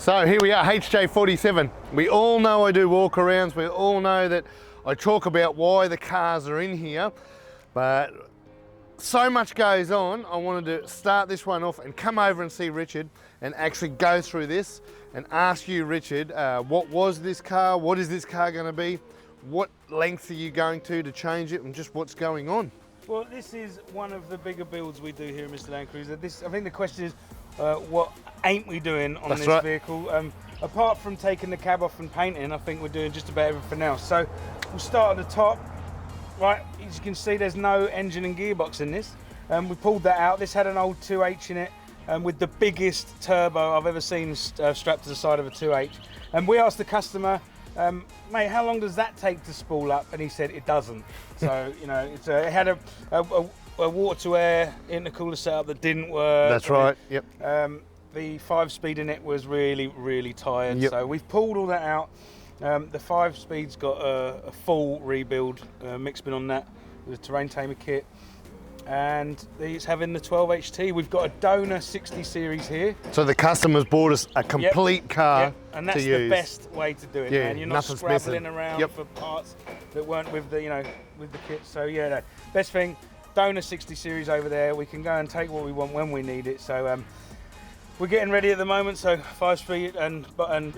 So here we are, HJ47. We all know I do walk-arounds. We all know that I talk about why the cars are in here, but so much goes on. I wanted to start this one off and come over and see Richard and actually go through this and ask you, Richard, what was this car? What is this car going to be? What length are you going to change it, and just what's going on? Well, this is one of the bigger builds we do here in Mr Landcruiser. I think the question is, what ain't we doing on this vehicle? Apart from taking the cab off and painting, I think we're doing just about everything else. So we'll start at the top. Right, as you can see, there's no engine and gearbox in this. We pulled that out. This had an old 2H in it, with the biggest turbo I've ever seen strapped to the side of a 2H. And we asked the customer, mate, how long does that take to spool up? And he said it doesn't. So, you know, it had a water to air intercooler setup that didn't work. That's right, yep. The 5-speed in it was really tired. Yep. So we've pulled all that out. The 5-speed's got a full rebuild mix bin on that with a terrain tamer kit. And it's having the 12HT. We've got a donor 60 series here. So the customer's bought us a complete car and that's to use. The best way to do it, man. You're not scrabbling around for parts that weren't with the, with the kit. So yeah, no, best thing, donor 60 series over there. We can go and take what we want when we need it. So we're getting ready at the moment. So 5-speed and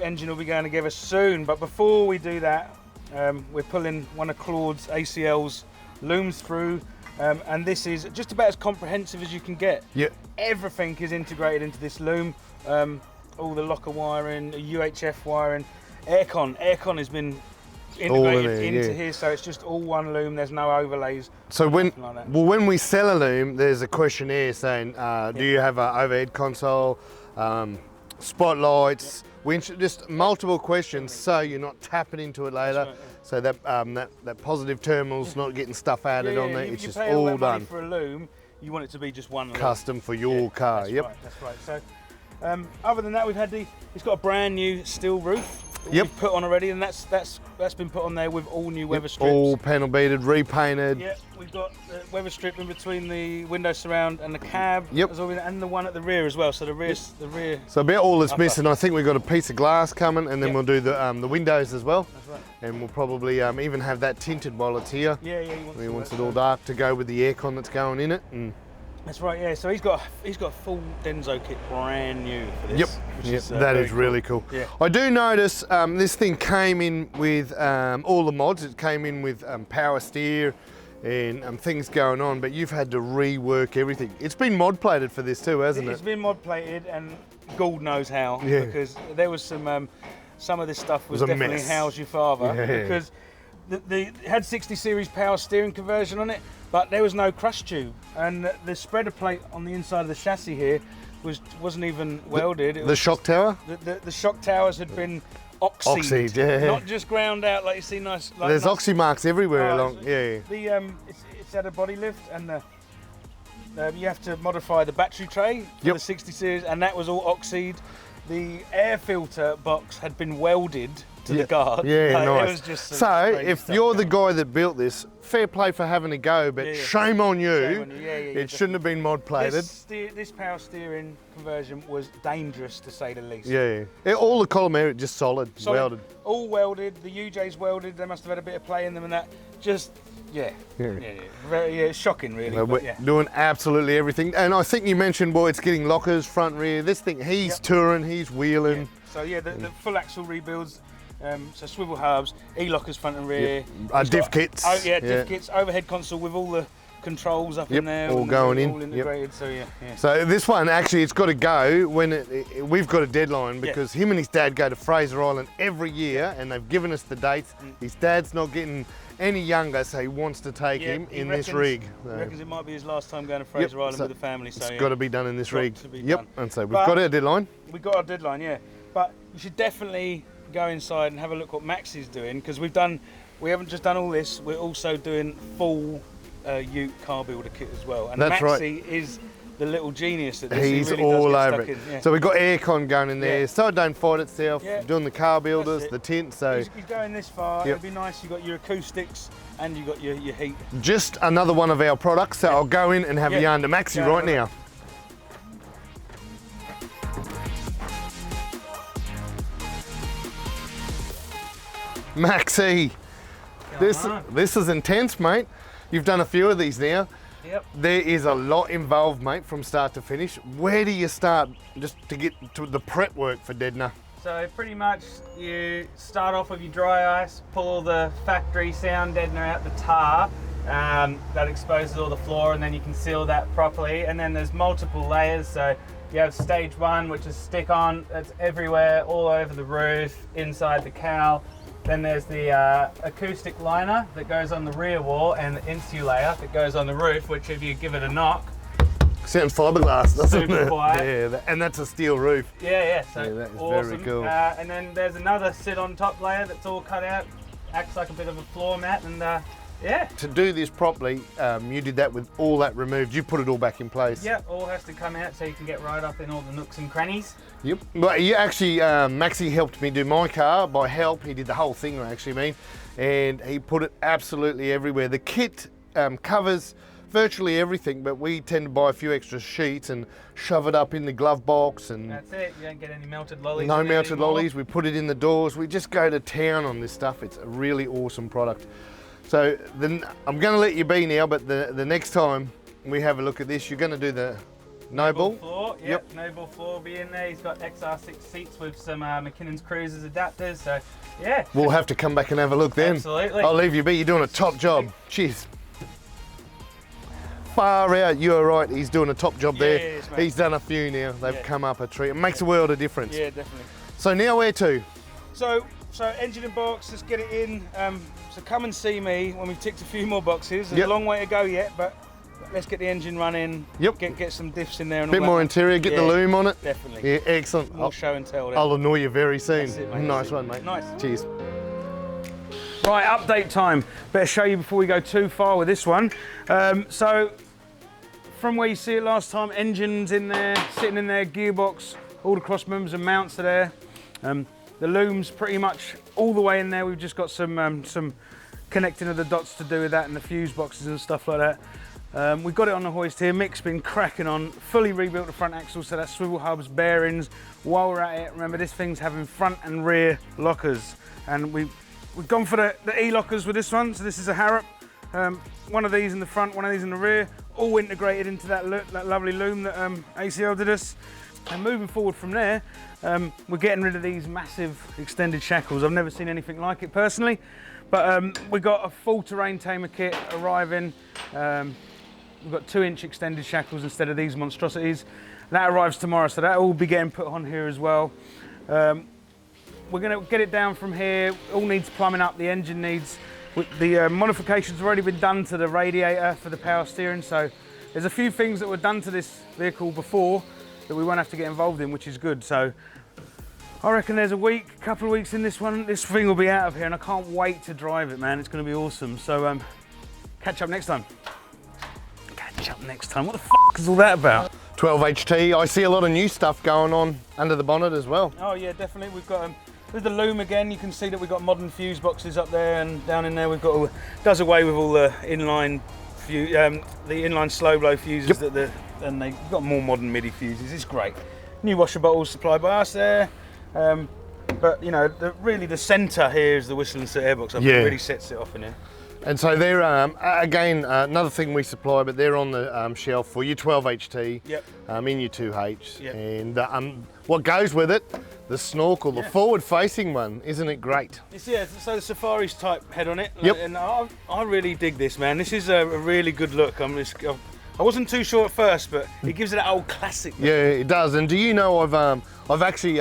engine will be going together soon. But before we do that, we're pulling one of Claude's ACL's looms through. And this is just about as comprehensive as you can get. Yep. Everything is integrated into this loom. All the locker wiring, UHF wiring, aircon. Aircon has been integrated into here, so it's just all one loom. There's no overlays. So when we sell a loom, there's a questionnaire saying, do you have an overhead console, spotlights, winch, just multiple questions, so you're not tapping into it later. Right, so that that positive terminal's not getting stuff added on there. It's just all done. Money for a loom, you want it to be just one loom. Custom for your car. That's right, that's right. So other than that, we've had it's got a brand new steel roof. We've put on already, and that's been put on there with all new weather strips. All panel beaded, repainted. Yeah, we've got the weather strip in between the window surround and the cab. Yep. And the one at the rear as well. So the rear. So about all that's missing, I think we've got a piece of glass coming, and then we'll do the windows as well. That's right. And we'll probably even have that tinted while it's here. Yeah, he wants it all dark to go with the aircon that's going in it. And that's right, yeah. So he's got a full Denso kit, brand new for this. Yep, that is really cool. Yeah. I do notice this thing came in with all the mods. It came in with power steer and things going on, but you've had to rework everything. It's been mod plated for this too, hasn't it? It's been mod plated, and God knows how. Yeah. Because there was some of this stuff was definitely mess. How's your father? Yeah. Because it had 60 series power steering conversion on it, but there was no crush tube, and the spreader plate on the inside of the chassis here wasn't even welded. The shock tower? The shock towers had been oxied, not just ground out like you see nice. Like there's oxy marks everywhere along. Yeah. It's had a body lift, and you have to modify the battery tray for the 60 series, and that was all oxied. The air filter box had been welded to the guard. Yeah, nice. It was just so if you're the guy that built this, fair play for having a go, but shame on you. It shouldn't have been mod plated. This power steering conversion was dangerous, to say the least. All the column area just solid, welded. All welded. The UJ's welded. They must have had a bit of play in them, and that just. Very shocking, really. We're doing absolutely everything, and I think you mentioned, boy, it's getting lockers front, rear. This thing, he's touring, he's wheeling. So the full axle rebuilds, so swivel hubs, e-lockers front and rear. Diff kits. Diff kits, overhead console with all the controls up in there, all going in, all integrated. So So this one actually, it's got to go when we've got a deadline, because him and his dad go to Fraser Island every year, and they've given us the dates. His dad's not getting any younger, so he wants to take him in this rig. He reckons it might be his last time going to Fraser Island with the family. So it's got to be done in this rig. And so we've got our deadline. We've got our deadline, but you should definitely go inside and have a look what Max is doing, because we haven't just done all this, we're also doing full Ute car builder kit as well. And Maxie is the little genius at this. He's really all over it. So we've got aircon going in there, so it don't fight itself, doing the car builders, the tint. So he's going this far, it'd be nice, you've got your acoustics and you've got your heat. Just another one of our products, so I'll go in and have a yarn to Maxie right now. Maxi. This is intense, mate. You've done a few of these now. Yep. There is a lot involved, mate, from start to finish. Where do you start just to get to the prep work for Deadner? So pretty much you start off with your dry ice, pull the factory sound deadener out the tar, that exposes all the floor, and then you can seal that properly. And then there's multiple layers. So you have stage 1, which is stick on, that's everywhere, all over the roof, inside the cowl. Then there's the acoustic liner that goes on the rear wall, and the insulator that goes on the roof, which if you give it a knock, sounds fiberglass, doesn't super it? quiet. Yeah, and that's a steel roof. Yeah, so yeah, that is awesome. very cool. And then there's another sit on top layer that's all cut out, acts like a bit of a floor mat, and yeah. To do this properly, you did that with all that removed. You put it all back in place. Yeah, all has to come out so you can get right up in all the nooks and crannies. Yep. Well, you actually, Maxi helped me do my car. By help, he did the whole thing, I actually mean. And he put it absolutely everywhere. The kit covers virtually everything, but we tend to buy a few extra sheets and shove it up in the glove box. And that's it. You don't get any melted lollies. No melted lollies. We put it in the doors. We just go to town on this stuff. It's a really awesome product. So then I'm going to let you be now, but the next time we have a look at this, you're going to do the Noble floor. Yep, Noble floor will be in there. He's got XR6 seats with some McKinnon's Cruisers adapters. So yeah, we'll have to come back and have a look then. Absolutely. I'll leave you be. You're doing a top job. Cheers. Far out. You are right. He's doing a top job there. Yes, he's done a few now. They've come up a tree. It makes a world of difference. Yeah, definitely. So now where to? So engine and box, let's get it in. So come and see me when we've ticked a few more boxes. There's a long way to go yet, but let's get the engine running. Yep. Get some diffs in there. And bit all more that. interior, get the loom on it. Definitely. Yeah, excellent. More show and tell. I'll annoy you very soon. That's it, mate. Nice one, mate. Nice. Cheers. Right, update time. Better show you before we go too far with this one. So from where you see it last time, engine's in there, sitting in there, gearbox, all the cross members and mounts are there. The loom's pretty much all the way in there. We've just got some connecting of the dots to do with that and the fuse boxes and stuff like that. We've got it on the hoist here. Mick's been cracking on, fully rebuilt the front axle, so that's swivel hubs, bearings. While we're at it, remember this thing's having front and rear lockers. And we've gone for the E-lockers with this one. So this is a Harrop. One of these in the front, one of these in the rear, all integrated into that lovely loom that ACL did us. And moving forward from there, we're getting rid of these massive extended shackles. I've never seen anything like it personally, but we've got a full terrain tamer kit arriving. We've got 2-inch extended shackles instead of these monstrosities. That arrives tomorrow, so that will all be getting put on here as well. We're going to get it down from here. It all needs plumbing up. The engine needs, the modifications have already been done to the radiator for the power steering, so there's a few things that were done to this vehicle before that we won't have to get involved in, which is good. So I reckon there's a couple of weeks in this one, this thing will be out of here, and I can't wait to drive it, man. It's going to be awesome. So catch up next time. Catch up next time. What the f is all that about? 12 HT. I see a lot of new stuff going on under the bonnet as well. Oh yeah, definitely. We've got with the loom again. You can see that we've got modern fuse boxes up there, and down in there we've got does away with all the inline slow blow fuses and they've got more modern MIDI fuses. It's great. New washer bottles supplied by us there. But you know, really the centre here is the whistle and sit airbox. It really sets it off in here. And so they're, again, another thing we supply, but they're on the shelf for your 12 HT, in your 2H. And what goes with it, the snorkel, the forward-facing one, isn't it great? So the Safari's type head on it, and I really dig this, man. This is a really good look. I wasn't too sure at first, but it gives it that old classic look. Yeah, it does. And do you know I've actually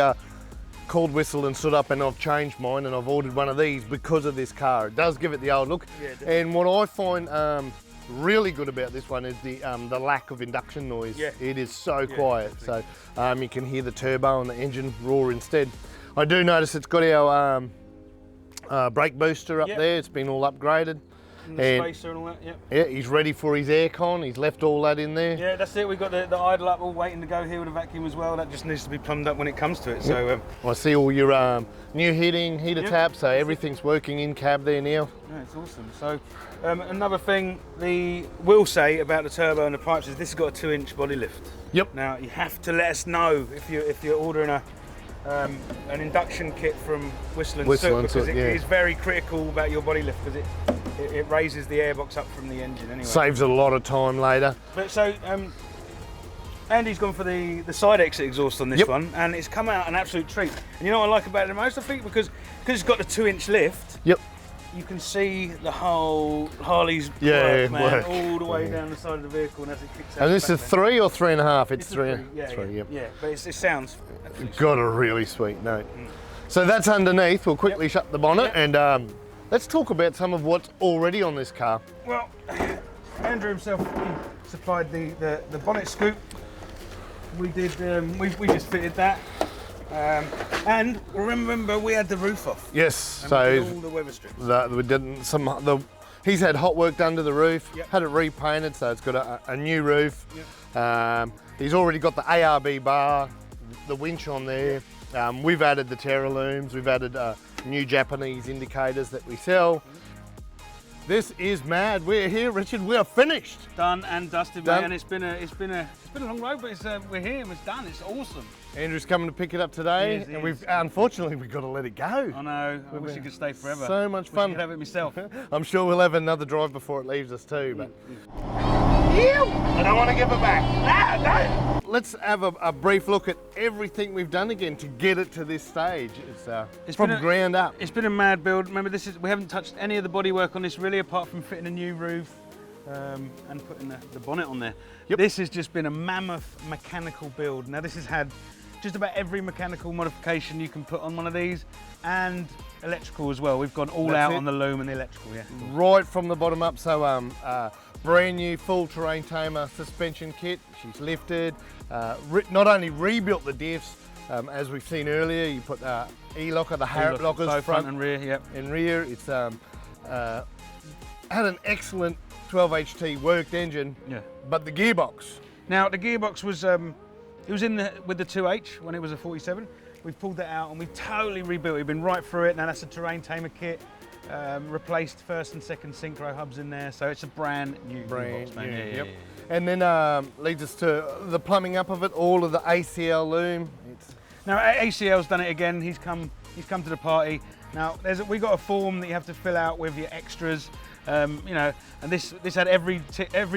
called Whistle and stood up and I've changed mine and I've ordered one of these because of this car. It does give it the old look. And what I find really good about this one is the lack of induction noise. It is so quiet, so you can hear the turbo and the engine roar instead. I do notice it's got our brake booster up there. It's been all upgraded. And spacer and all that, yeah, he's ready for his aircon. He's left all that in there. Yeah, that's it. We've got the idle up all waiting to go here with a vacuum as well. That just needs to be plumbed up when it comes to it. So I see all your new heater taps, so everything's working in cab there now. Yeah, it's awesome. So another thing we'll say about the turbo and the pipes is this has got a 2-inch body lift. Yep. Now you have to let us know if you're ordering an induction kit from Whistle and Whistle Soot, and because Soot, it yeah. is very critical about your body lift, because it raises the airbox up from the engine anyway. Saves a lot of time later. But so Andy's gone for the side exit exhaust on this one, and it's come out an absolute treat. And you know what I like about it the most? I think because it's got the 2-inch lift. Yep. You can see the whole Harley's Yeah, work, man, work. all the way down the side of the vehicle, and as it kicks out. And this the is back 3 or 3.5? end. It's 3. Yeah, Three, yep. yeah. But it sounds. Got a really sweet note. So that's underneath. We'll quickly shut the bonnet and let's talk about some of what's already on this car. Well, Andrew himself supplied the bonnet scoop. We did. We just fitted that. And remember, we had the roof off. Yes. And So we did all the weather strips. we didn't he's had hot work done to the roof. Yep. Had it repainted, so it's got a new roof. Yep. He's already got the ARB bar, the winch on there. We've added the Terra looms. We've added new Japanese indicators that we sell. This is mad. We're here, Richard. We are finished. Done and dusted, Done. man. It's been a long road, but we're here and it's done. It's awesome. Andrew's coming to pick it up today, He is, he and is. unfortunately we've got to let it go. I know. I wish it could stay forever. So much Wish I fun. could have it myself. I'm sure we'll have another drive before it leaves us too. But I don't want to give it back. Let's have a brief look at everything we've done again to get it to this stage. It's from ground up. It's been a mad build. Remember, we haven't touched any of the bodywork on this really, apart from fitting a new roof and putting the bonnet on there. Yep. This has just been a mammoth mechanical build. Now this has had just about every mechanical modification you can put on one of these, and electrical as well. We've gone all out on the loom and the electrical, yeah. Right from the bottom up. So brand new full terrain tamer suspension kit. She's lifted. Not only rebuilt the diffs, as we've seen earlier, you put E-locker, the Harriet lockers, Both front and rear, yep. and rear. It's had an excellent 12HT worked engine, Yeah. but the gearbox. Now the gearbox was it was in with the 2H when it was a 47. We've pulled that out and we've totally rebuilt it. We've been right through it. Now that's a terrain tamer kit. Replaced first and second synchro hubs in there, so it's a brand new gearbox, man. Yep. And then leads us to the plumbing up of it, all of the ACL loom. Now ACL's done it again. He's come to the party. Now we got a form that you have to fill out with your extras. You know, and this had every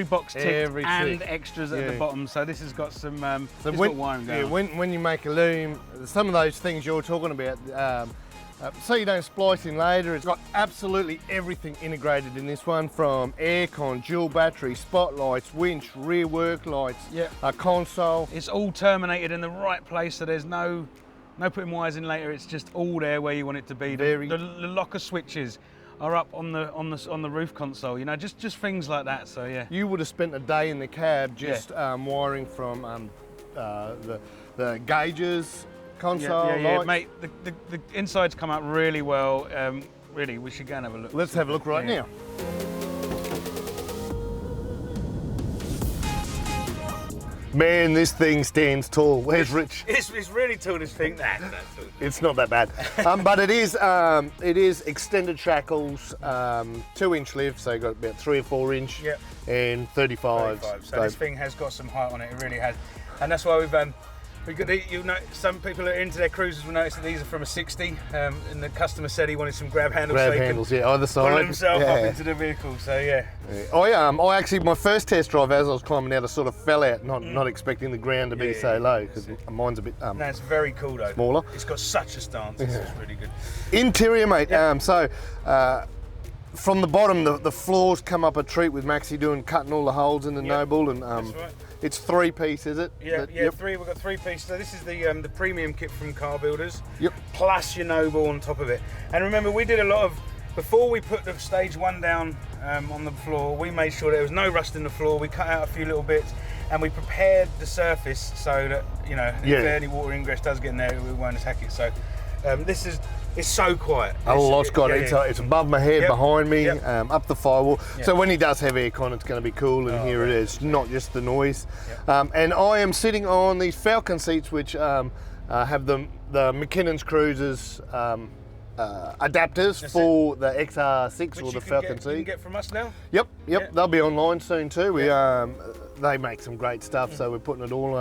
box ticked and extras at the bottom. So this has got some got wiring going. Yeah, when you make a loom, some of those things you're talking about, so you don't splice in later, it's got absolutely everything integrated in this one, from aircon, dual battery, spotlights, winch, rear work lights, console. It's all terminated in the right place, so there's no putting wires in later. It's just all there where you want it to be. The locker switches are up on the roof console, you know, just things like that. So yeah, you would have spent a day in the cab just wiring from the gauges, console, lights. Mate, the insides come out really well. Really, we should go and have a look. Let's have a look right now. Man, this thing stands tall. Where's Rich? It's really tall, this thing. It's not that bad, but it is extended shackles, 2-inch lift, so you've got about 3 or 4 inch, and 35. So this thing has got some height on it. It really has, and that's why some people are into their cruisers will notice that these are from a 60, and the customer said he wanted some grab handles. Grab handles, either side. Pull himself up into the vehicle. So yeah. I actually, my first test drive, as I was climbing out, I sort of fell out, not expecting the ground to be so low, because mine's a bit no, it's very cool though. Smaller. It's got such a stance. It's really good. Interior, mate. From the bottom, the floors come up a treat with Maxi cutting all the holes in the Noble, and That's right. it's 3-piece, is it? Three. We've got 3 pieces. So this is the premium kit from Car Builders. Yep. Plus your Noble on top of it. And remember, we did a lot of, before we put the stage 1 down on the floor, we made sure there was no rust in the floor. We cut out a few little bits, and we prepared the surface so that, you know, if any water ingress does get in there, we won't attack it. So it's so quiet. A lot's got it. It's above my head, behind me, up the firewall. So when he does have aircon, it's going to be cool, and here it is, not just the noise. And I am sitting on these Falcon seats, which have the McKinnon's Cruisers adapters for the XR6 or the Falcon seat. seat. You can get from us now? Yep. They'll be online soon too. they make some great stuff. So we're putting it all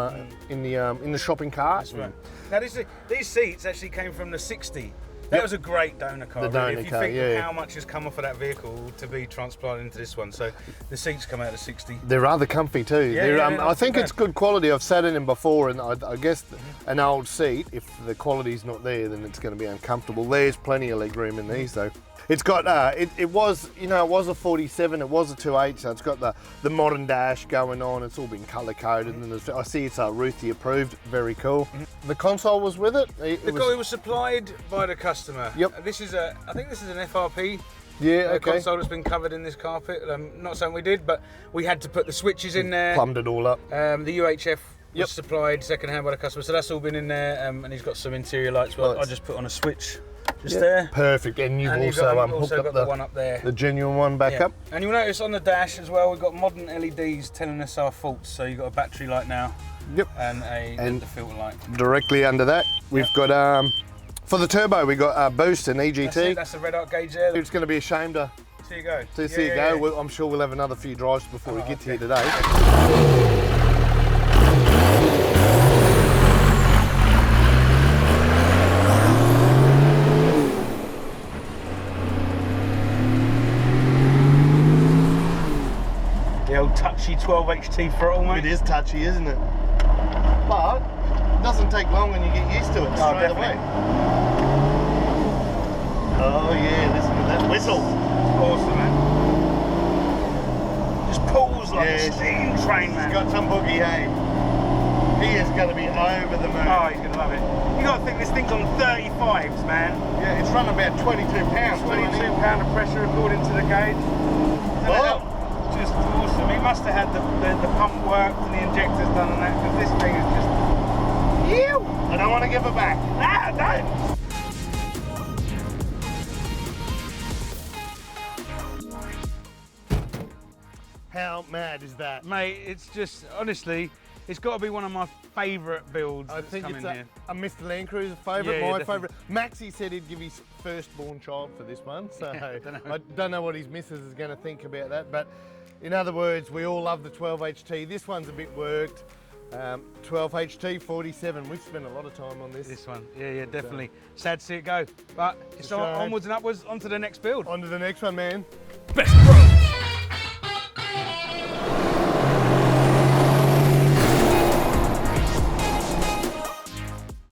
in the shopping cart. That's right. Now these seats actually came from the 60. That was a great donor car. The donor if you car, think yeah. of how much has come off of that vehicle to be transplanted into this one, so the seats come out of the 60. They're rather comfy too. Yeah, I think it's good quality. I've sat in them before, and I guess an old seat, if the quality's not there, then it's going to be uncomfortable. There's plenty of leg room in these though. It's got it was a 47, it was a 2.8, so it's got the modern dash going on. It's all been colour coded, and I see it's Ruthie approved. Very cool. The console was with it. It was supplied by the customer. Yep. I think this is an FRP. Yeah, okay. Console that's been covered in this carpet. Not something we did, but we had to put the switches in there. Plumbed it all up. The UHF was supplied second hand by the customer, so that's all been in there. And he's got some interior lights. Well, I just put on a switch. Just there. Perfect, and you've also hooked up the one up there. The genuine one back up. And you'll notice on the dash as well, we've got modern LEDs telling us our faults. So you've got a battery light now. Yep. And the filter light. Directly under that, we've got for the turbo, we got boost and EGT. That's the red arc gauge there. It's going to be a shame to see you go. See you go. Yeah. I'm sure we'll have another few drives before we get to here today. The old touchy 12HT throttle, mate. It is touchy, isn't it? But it doesn't take long when you get used to it straight away. Oh yeah, listen to that whistle. It's awesome, man. Just pulls like a steam train, man. He's got some boogie, hey. He is going to be over the moon. Oh, he's going to love it. You got to think this thing's on 35s, man. Yeah, it's running about 22 pounds. 22 pound of pressure according to the gauge. Oh. Just awesome. He must have had the pump worked and the injectors done and that, because this thing is just... Ew! I don't want to give it back. Ah, don't! How mad is that? Mate, it's just, honestly, it's got to be one of my favourite builds. I think it's here. a Mr Landcruiser favourite, Yeah, my favourite. Maxie said he'd give his firstborn child for this one, so I don't know what his missus is going to think about that, but in other words, we all love the 12HT. This one's a bit worked. 12HT 47. We've spent a lot of time on this. This one, yeah, definitely. Sad to see it go, but it's onwards and upwards onto the next build. On to the next one, man. Best